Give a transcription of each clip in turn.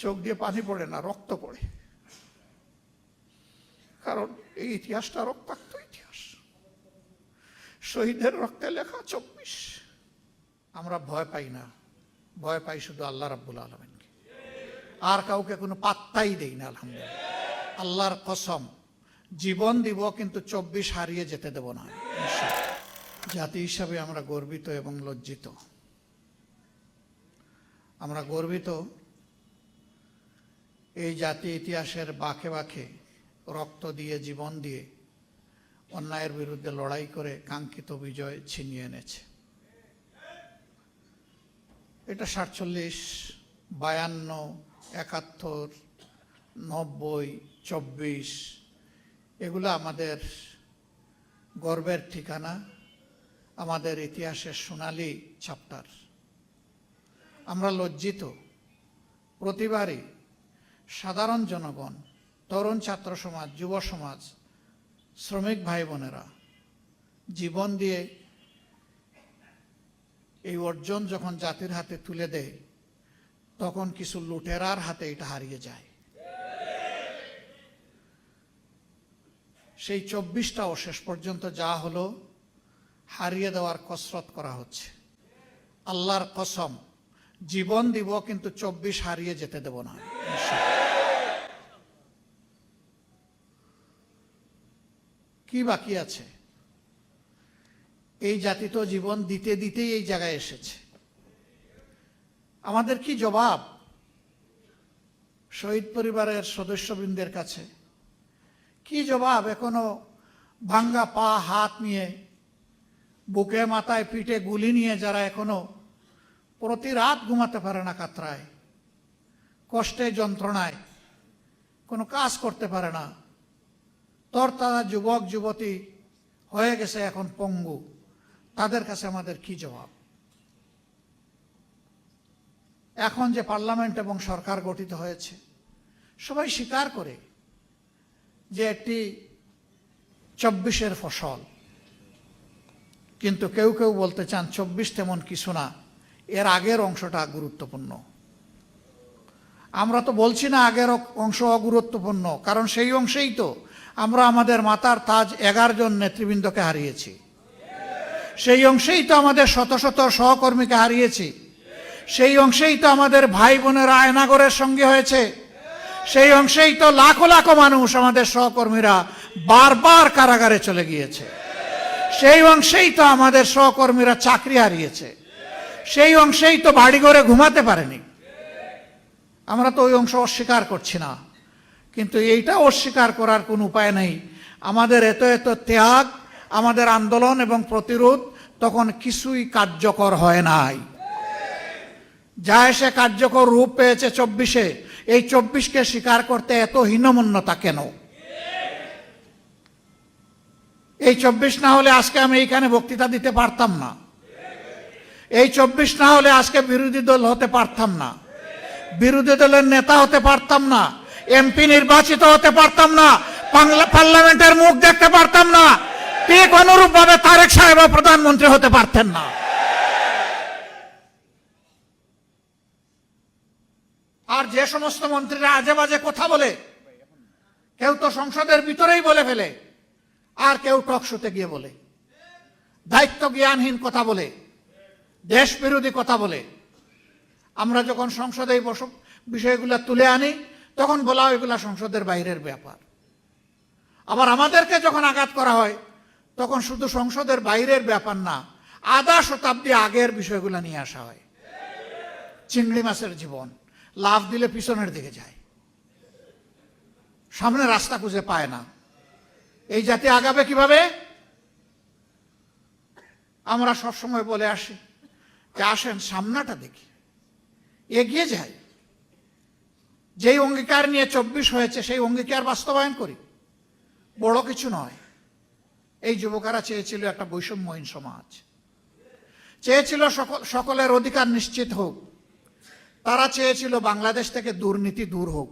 চোখ দিয়ে পানি পড়ে না, রক্ত পড়ে। কারণ এই ইতিহাসটা রক্তাক্ত ইতিহাস, শহীদের রক্তে লেখা 24। আমরা ভয় পাই না, ভয় পাই শুধু আল্লাহ রাব্বুল আলামিনকে, আর কাউকে কোনো পাত্তাই দেই না। আলহামদুলিল্লাহ, আল্লাহর কসম, জীবন দিব কিন্তু 24 হারিয়ে যেতে দেব না। জাতি হিসাবে আমরা গর্বিত এবং লজ্জিত। আমরা গর্বিত এই জাতি ইতিহাসের বাঁকে বাঁকে রক্ত দিয়ে, জীবন দিয়ে অন্যায়ের বিরুদ্ধে লড়াই করে কাঙ্ক্ষিত বিজয় ছিনিয়ে এনেছে। এটা 47, 52, 71, 90, 24 এগুলো আমাদের গর্বের ঠিকানা, আমাদের ইতিহাসের সোনালী চ্যাপ্টার। আমরা লজ্জিত প্রতিবারই সাধারণ জনগণ, তরুণ ছাত্র সমাজ, যুব সমাজ, শ্রমিক ভাই বোনেরা জীবন দিয়ে এই অর্জন যখন জাতির হাতে তুলে দেয়, তখন কিছু লুটেরার হাতে এটা হারিয়ে যায়। সেই 24টাও শেষ পর্যন্ত যা হলো, হারিয়ে দেওয়ার কসরত করা হচ্ছে। আল্লাহর কসম, জীবন দিব কিন্তু 24 হারিয়ে যেতে দেব না। কি বাকি আছে? এই জাতি তো জীবন দিতে দিতেই এই জায়গায় এসেছে। আমাদের কি জবাব শহীদ পরিবারের সদস্যবৃন্দের কাছে? কি জবাব এখনো ভাঙ্গা পা হাত নিয়ে, বুকে মাথায় পিঠে গুলি নিয়ে যারা এখনো প্রতি রাত ঘুমাতে পারে না, কাতরায়, কষ্টে যন্ত্রণায়, কোনো কাজ করতে পারে না, তারা যুবক যুবতী হয়ে গেছে এখন পঙ্গু, তাদের কাছে আমাদের কি জবাব? এখন যে পার্লামেন্ট এবং সরকার গঠিত হয়েছে, সবাই স্বীকার করে যে একটি 24-এর ফসল, কিন্তু কেউ কেউ বলতে চান 24 তেমন কিছু না, এর আগের অংশটা গুরুত্বপূর্ণ। আমরা তো বলছি না আগের অংশ অগুরুত্বপূর্ণ, কারণ সেই অংশেই তো আমরা আমাদের মাতার তাজ 11 জন নেতৃবৃন্দকে হারিয়েছি, সেই অংশেই তো আমাদের শত শত সহকর্মীকে হারিয়েছি, সেই অংশেই তো আমাদের ভাই বোনেরা আয়নাগরের সঙ্গে হয়েছে, সেই অংশেই তো লাখো লাখো মানুষ, আমাদের সহকর্মীরা বারবার কারাগারে চলে গিয়েছে, সেই অংশেই তো আমাদের সহকর্মীরা চাকরি হারিয়েছে, সেই অংশেই তো বাড়িঘরে ঘুমাতে পারেনি। আমরা তো ওই অংশ অস্বীকার করছি না, কিন্তু এইটা অস্বীকার করার কোনো উপায় নেই। আমাদের এত এত ত্যাগ, আমাদের আন্দোলন এবং প্রতিরোধ তখন কিছুই কার্যকর হয় নাই। যা এসে কার্যকর রূপ পেয়েছে 24-এ, এই 24কে স্বীকার করতে এত হীনমন্যতা কেন? এই 24 না হলে আজকে আমি এইখানে বক্তৃতা দিতে পারতাম না, এই 24 না হলে আজকে বিরোধী দল হতে পারতাম না, বিরোধী দলের নেতা হতে পারতাম না, এমপি নির্বাচিত হতে পারতাম না, পার্লামেন্টের মুখ দেখতে পারতাম না, ঠিক অনুরূপ ভাবে তারেক সাহেব প্রধানমন্ত্রী হতে পারতেন না। আর যে সমস্ত মন্ত্রীরা আজে বাজে কথা বলে, কেউ তো সংসদের ভিতরেই বলে ফেলে, আর কেউ টক শোতে গিয়ে বলে, দায়িত্ব জ্ঞানহীন কথা বলে, দেশ বিরোধী কথা বলে, আমরা যখন সংসদে এই বিষয়গুলো তুলে আনি, তখন বলা হয় এগুলা সংসদের বাইরের ব্যাপার। আবার আমাদেরকে যখন আঘাত করা হয়, তখন শুধু সংসদের বাইরের ব্যাপার না, আধা শতাব্দী আগের বিষয়গুলো নিয়ে আসা হয়। চিংড়ি মাছের জীবন, লাফ দিলে পিছনের দিকে যায়, সামনে রাস্তা খুঁজে পায় না, এই জাতি আগাবে কিভাবে? আমরা সবসময় বলে আসি যে আসেন সামনাটা দেখি, এগিয়ে যাই, যেই অঙ্গীকার নিয়ে 24 হয়েছে সেই অঙ্গীকার বাস্তবায়ন করি। বড় কিছু নয়। এই যুবকেরা চেয়েছিল একটা বৈষম্যহীন সমাজ, চেয়েছিল সকলের অধিকার নিশ্চিত হোক, তারা চেয়েছিল বাংলাদেশ থেকে দুর্নীতি দূর হোক,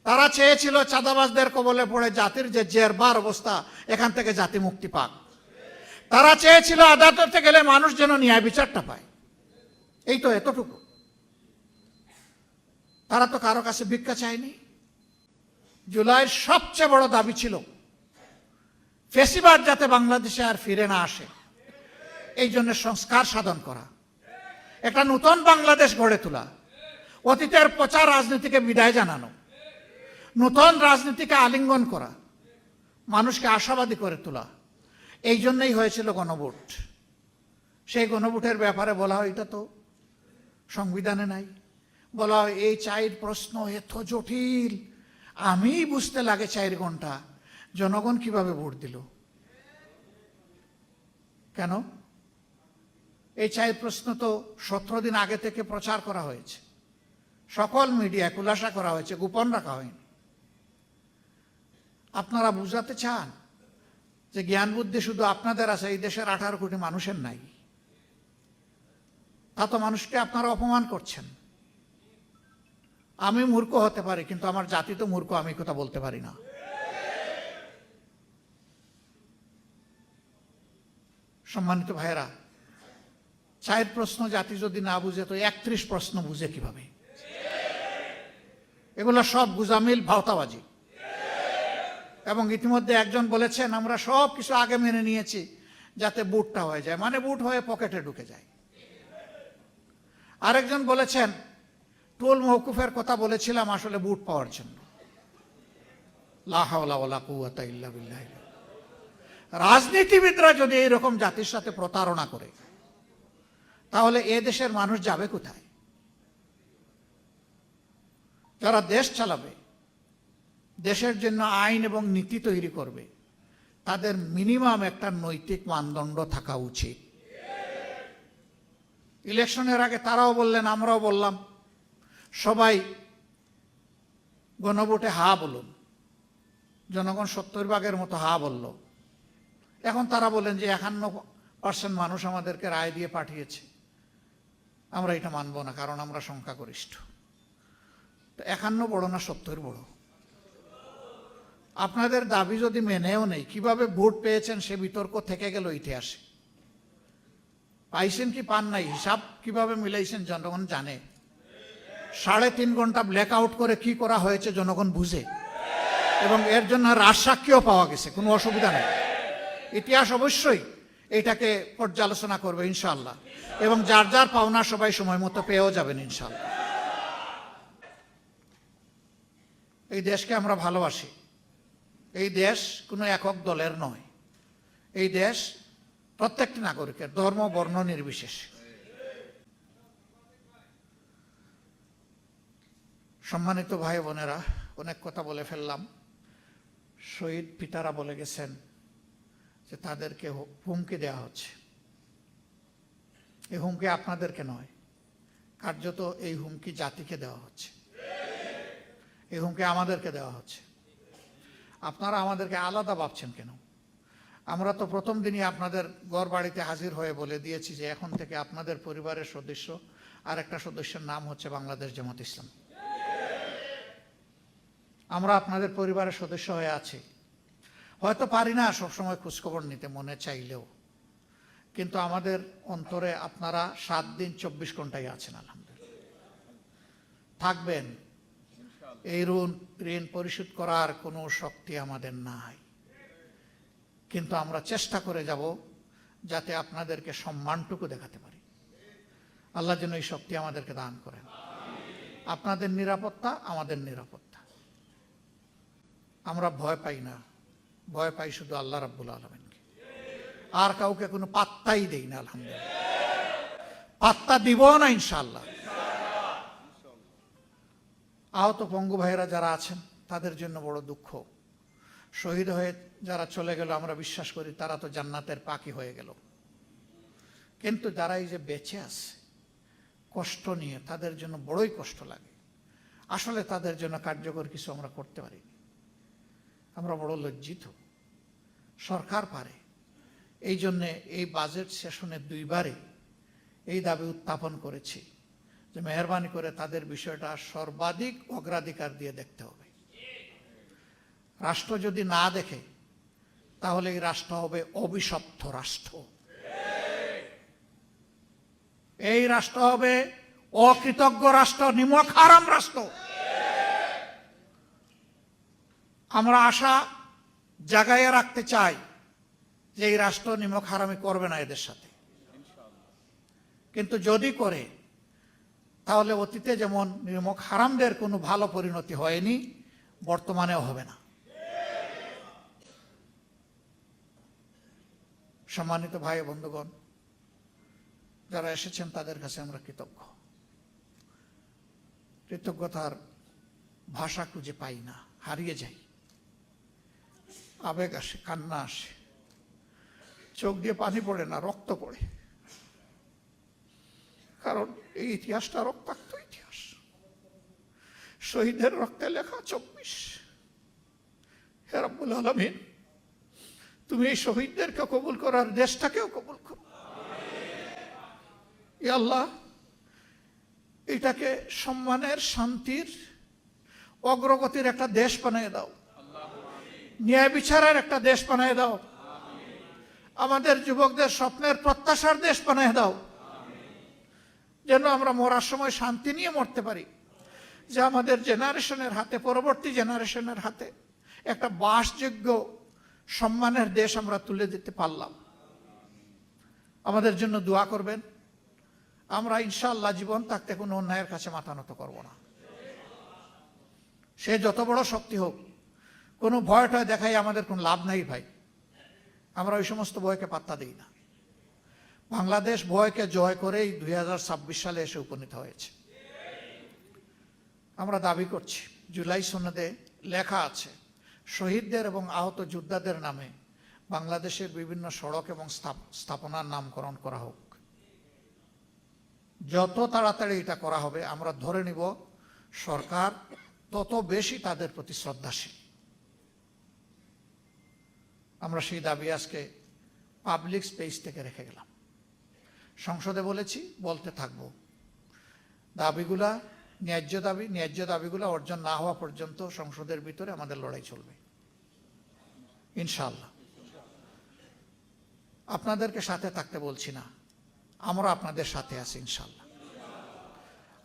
তারা চেয়েছিল চাঁদাবাজদের কবলে পড়ে জাতির যে জেরবার অবস্থা, এখান থেকে জাতি মুক্তি পাক, তারা চেয়েছিল আদালতে গেলে মানুষ যেন ন্যায় বিচারটা পায়। এই তো এতটুকু। তারা তো কারো কাছে ভিক্ষা চায়নি। জুলাইয়ের সবচেয়ে বড় দাবি ছিল ফ্যাসিবাদ যাতে বাংলাদেশে আর ফিরে না আসে, এই জন্য সংস্কার সাধন করা, একটা নতুন বাংলাদেশ গড়ে তোলা, অতীতের পচা রাজনীতিকে বিদায় জানানো, নতুন রাজনীতিকে আলিঙ্গন করা, মানুষকে আশাবাদী করে তোলা। এই জন্যই হয়েছিল গণভোট। সেই গণভোটের ব্যাপারে বলা হয় এটা তো সংবিধানে নাই। বলা হয় এই 4 প্রশ্ন এত জটিল, আমি বুঝতে লাগে 4 ঘন্টা, জনগণ কিভাবে ভোট দিল? কেন? এই 4 প্রশ্ন তো 17 দিন আগে থেকে প্রচার করা হয়েছে, সকল মিডিয়া খুলাসা করা হয়েছে, গোপন রাখা হয়নি। আপনারা বুঝাতে চান যে জ্ঞান বুদ্ধি শুধু আপনাদের আছে, এই দেশের 18 কোটি মানুষের নাই? তা তো মানুষকে আপনারা অপমান করছেন। আমি মূর্খ হতে পারি, কিন্তু আমার জাতি তো মূর্খ, আমি কথা বলতে পারি না। সম্মানিত ভাইয়েরা, 4 প্রশ্ন জাতি যদি না বুঝে তো 31 প্রশ্ন বুঝে কিভাবে? এগুলো সব গুজামিল, ভাওতাবাজি। এবং ইতিমধ্যে একজন বলেছেন আমরা সব কিছু আগে মেনে নিয়েছি যাতে বুটটা হয়ে যায়, মানে বুট হয়ে পকেটে ঢুকে যায়। আরেকজন বলেছেন টোল মওকুফের কথা বলেছিলাম আসলে বুট পাওয়ার জন্য। লা হাওলা ওয়ালা কুওয়াতা ইল্লা বিল্লাহ। রাজনীতিবিদরা যদি এইরকম জাতির সাথে প্রতারণা করে তাহলে এ দেশের মানুষ যাবে কোথায়? যারা দেশ চালাবে, দেশের জন্য আইন এবং নীতি তৈরি করবে, তাদের মিনিমাম একটা নৈতিক মানদণ্ড থাকা উচিত। ইলেকশনের আগে তারাও বললেন, আমরাও বললাম, সবাই গণভোটে হা বলুন। জনগণ 70% মতো হা বলল। এখন তারা বলেন যে 51% মানুষ আমাদেরকে রায় দিয়ে পাঠিয়েছে, আমরা এটা মানব না কারণ আমরা সংখ্যাগরিষ্ঠ। তো 51 বড় না 70 বড়? আপনাদের দাবি যদি মেনেও নেই, কিভাবে ভোট পেয়েছেন সে বিতর্ক থেকে গেল ইতিহাসে। পাইছেন কি পান নাই, হিসাব কিভাবে মিলাইছেন জনগণ জানে। 3.5 ঘন্টা ব্ল্যাক আউট করে কি করা হয়েছে জনগণ বুঝে, এবং এর জন্য রাজসাক্ষীও পাওয়া গেছে, কোনো অসুবিধা নেই। ইতিহাস অবশ্যই এটাকে পর্যালোচনা করবে ইনশাআল্লাহ, এবং যার যার পাওনা সবাই সময় মতো পেয়েও যাবেন ইনশাআল্লাহ। এই দেশকে আমরা ভালোবাসি। এই দেশ কোনো একক দলের নয়। এই দেশ প্রত্যেকটি নাগরিকের, ধর্ম বর্ণ নির্বিশেষে। সম্মানিত ভাই বোনেরা, অনেক কথা বলে ফেললাম। শহীদ পিতারা বলে গেছেন যে তাদেরকে হুমকি দেওয়া হচ্ছে। এই হুমকি আপনাদেরকে নয়, কার্যত এই হুমকি জাতিকে দেওয়া হচ্ছে, এই হুমকি আমাদেরকে দেওয়া হচ্ছে। আপনারা আমাদেরকে আলাদা ভাবছেন কেন? আমরা তো প্রথম দিনই আপনাদের ঘর বাড়িতে হাজির হয়ে বলে দিয়েছি যে এখন থেকে আপনাদের পরিবারের সদস্য আর একটা সদস্যের নাম হচ্ছে বাংলাদেশ জামাত ইসলাম। আমরা আপনাদের পরিবারের সদস্য হয়ে আছি। হয়তো পারি না সবসময় খোঁজখবর নিতে, মনে চাইলেও, কিন্তু আমাদের অন্তরে আপনারা 7 দিন 24 ঘন্টায় আছেন। আলহামদুলিল্লাহ থাকবেন। এই ঋণ পরিশোধ করার কোনো শক্তি আমাদের নাই, কিন্তু আমরা চেষ্টা করে যাব যাতে আপনাদেরকে সম্মানটুকু দেখাতে পারি। আল্লাহ যেন এই শক্তি আমাদেরকে দান করেন। আপনাদের নিরাপত্তা আমাদের নিরাপত্তা। আমরা ভয় পাই না, ভয় পাই শুধু আল্লাহ রাব্বুল আলামিনকে। আর কাউকে কোনো পাত্তাই দেই না। আলহামদুলিল্লাহ পাত্তা দিব না ইনশাআল্লাহ। আহত পঙ্গু ভাইয়েরা যারা আছেন তাদের জন্য বড় দুঃখ। শহীদ হয়ে যারা চলে গেল আমরা বিশ্বাস করি তারা তো জান্নাতের পাখি হয়ে গেল, কিন্তু যারা এই যে বেঁচে আছে কষ্ট নিয়ে, তাদের জন্য বড়ই কষ্ট লাগে। আসলে তাদের জন্য কার্যকর কিছু আমরা করতে পারিনি। আমরা বড় লজ্জিত। সরকার পারে। এই জন্যে এই বাজেট সেশনে 2 বারে এই দাবি উত্থাপন করেছি যে মেহরবানি করে তাদের বিষয়টা সর্বাধিক অগ্রাধিকার দিয়ে দেখতে হবে। রাষ্ট্র যদি না দেখে তাহলে এই রাষ্ট্র হবে অভিশপ্ত রাষ্ট্র। এই রাষ্ট্র হবে অকৃতজ্ঞ রাষ্ট্র, নিমক হারাম রাষ্ট্র। আমরা আশা জাগাইয়ে রাখতে চাই যে এই রাষ্ট্র নিমক হারামি করবে না এদের সাথে, কিন্তু যদি করে তাহলে অতীতে যেমন নিমক হারামদের কোনো ভালো পরিণতি হয়নি, বর্তমানেও হবে না। সম্মানিত ভাই বন্ধুগণ, যারা এসেছেন তাদের কাছে আমরা কৃতজ্ঞ। কৃতজ্ঞতার ভাষা খুঁজে পাই না, হারিয়ে যাই। আবেগ আসে, কান্না আসে, চোখ দিয়ে পানি পড়ে না, রক্ত পড়ে। কারণ এই ইতিহাসটা রক্তাক্ত ইতিহাস, শহীদের রক্তে লেখা 24। হে রব্বুল আলামিন, তুমি এই শহীদদেরকে কবুল করার দেশটাকেও কবুল করো। ইয়া আল্লাহ, এটাকে সম্মানের, শান্তির, অগ্রগতির একটা দেশ বানিয়ে দাও, ন্যায় বিচারের একটা দেশ বানিয়ে দাও, আমাদের যুবকদের স্বপ্নের প্রত্যাশার দেশ বানিয়ে দাও, যেন আমরা মরার সময় শান্তি নিয়ে মরতে পারি, যে আমাদের জেনারেশনের হাতে, পরবর্তী জেনারেশনের হাতে একটা বাসযোগ্য সম্মানের দেশ আমরা তুলে দিতে পারলাম। আমাদের জন্য দোয়া করবেন। আমরা ইনশাআল্লাহ জীবন থাকতে কোনো অন্যায়ের কাছে মাথা নত করব না, সে যত বড় শক্তি হোক। কোনো ভয়টা দেখাই আমাদের কোনো লাভ নাই ভাই, আমরা ওই সমস্ত ভয়কে পাত্তা দিই না। বাংলাদেশ ভয়কে জয় করেই 2026 সালে এসে উপনীত হয়েছে। আমরা দাবি করছি, জুলাই সনদে লেখা আছে শহীদদের এবং আহত যোদ্ধাদের নামে বাংলাদেশের বিভিন্ন সড়ক এবং স্থাপনার নামকরণ করা হোক। যত তাড়াতাড়ি এটা করা হবে, আমরা ধরে নিব সরকার তত বেশি তাদের প্রতি শ্রদ্ধাশীল। আমরা সেই দাবি আজকে পাবলিক স্পেস থেকে রেখে গেলাম, সংসদে বলেছি, বলতে থাকবো। দাবিগুলা ন্যায্য দাবিগুলা অর্জন না হওয়া পর্যন্ত সংসদের ভিতরে আমাদের লড়াই চলবে ইনশাআল্লাহ। আপনাদেরকে সাথে থাকতে বলছি না, আমরা আপনাদের সাথে আছি ইনশাআল্লাহ।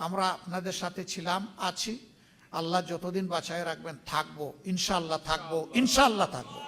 আমরা আপনাদের সাথে ছিলাম, আছি। আল্লাহ যতদিন বাঁচায় রাখবেন থাকবো ইনশাআল্লাহ, থাকবো ইনশাআল্লাহ, থাকবো।